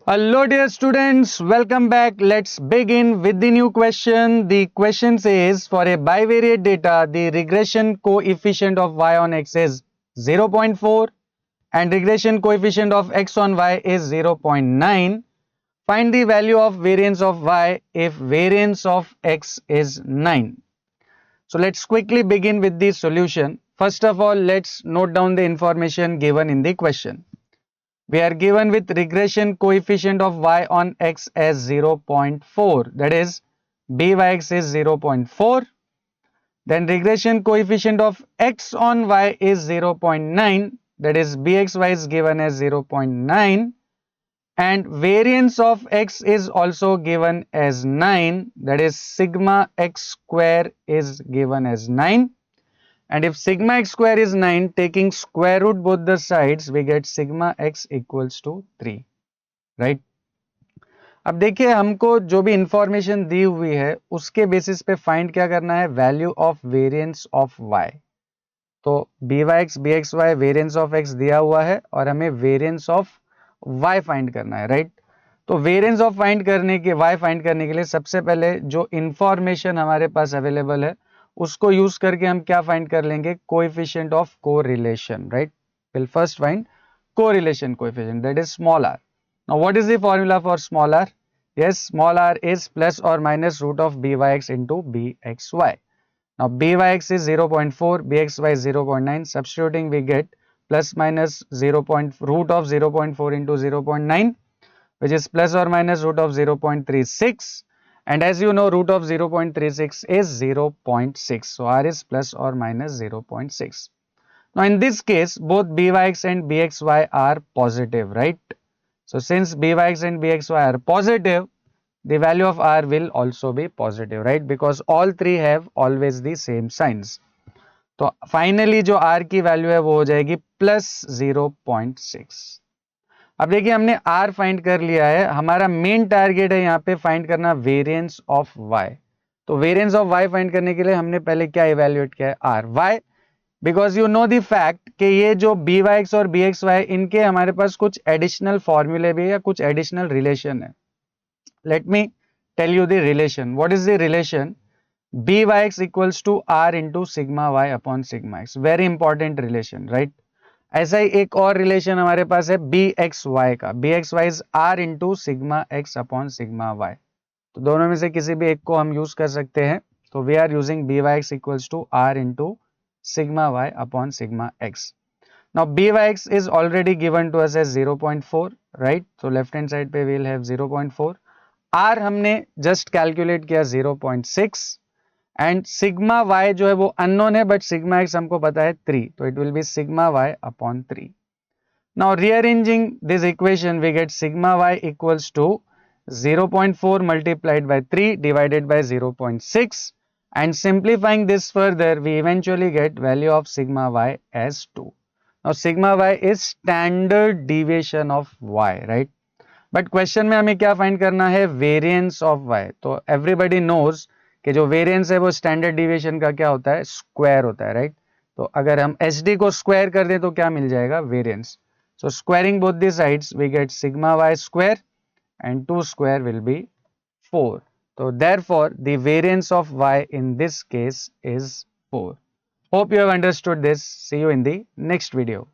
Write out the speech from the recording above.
Hello dear students, welcome back. Let's begin with the new question. The question says for a bivariate data, the regression coefficient of y on x is 0.4 and regression coefficient of x on y is 0.9. Find the value of variance of y if variance of x is 9. So let's quickly begin with the solution. First of all, let's note down the information given in the question. We are given with regression coefficient of y on x as 0.4, that is byx is 0.4. Then regression coefficient of x on y is 0.9, that is bxy is given as 0.9, and variance of x is also given as 9, that is sigma x square is given as 9. And if sigma x square is 9, taking square root both the sides, we get sigma x equals to 3, right? अब देखिए हमको जो भी information दी हुई है उसके basis पे find क्या करना है, value of variance of y. तो b y x b x y variance of x दिया हुआ है और हमें वेरियंस ऑफ y फाइंड करना है, राइट? तो वेरियंस ऑफ फाइंड करने के y फाइंड करने के लिए सबसे पहले जो इंफॉर्मेशन हमारे पास अवेलेबल है उसको यूज करके हम क्या फाइंड कर लेंगे, coefficient of correlation, right? Will first find correlation coefficient, that is small r. Now what is the formula for small r? Yes, small r is plus or minus root of byx into bxy. Now byx is 0.4, bxy is 0.9. Substituting we get plus minus 0. Root of 0.4 into 0.9, which is plus or minus root of 0.36. And as you know, root of 0.36 is 0.6. So r is plus or minus 0.6. Now in this case, both byx and bxy are positive, right? So since byx and bxy are positive, the value of r will also be positive, right? Because all three have always the same signs. तो finally जो r की value है वो हो जाएगी plus 0.6. अब देखिए हमने r फाइंड कर लिया है, हमारा मेन टारगेट है यहाँ पे फाइंड करना वेरिएंस ऑफ y. तो वेरिएंस ऑफ y फाइंड करने के लिए हमने पहले क्या इवेल्युएट किया है, r. y because you know the fact कि ये जो बी वाई एक्स और बी एक्स वाई इनके हमारे पास कुछ एडिशनल फॉर्मूले भी है या कुछ एडिशनल रिलेशन है. Let me tell you the relation. What is the relation? B y x equals to r into sigma y upon sigma x. Very important relation, right? ऐसा ही एक और रिलेशन हमारे पास है बी एक्स वाई का. B x y is r into sigma x upon sigma y. तो दोनों में से किसी भी एक को हम यूज कर सकते हैं. तो we are using b y x equals to r into sigma y upon sigma x. Now byx is already given to us as 0.4, right? So left hand side पे we'll have 0.4. r हमने just calculate किया 0.6 and sigma y जो है वो unknown है but sigma x हमको पता है 3, तो it will be sigma y upon 3. Now rearranging this equation we get sigma y equals to 0.4 multiplied by 3 divided by 0.6. And simplifying this further, we eventually get value of sigma y as 2. Now sigma y is standard deviation of y, right? But question में हमें क्या find करना है, variance of y. तो everybody knows कि जो variance है वो standard deviation का क्या होता है, square होता है, right? तो अगर हम SD को square कर दें तो क्या मिल जाएगा, variance. So squaring both the sides, we get sigma y square and 2 square will be 4. So therefore, the variance of y in this case is 4. Hope you have understood this. See you in the next video.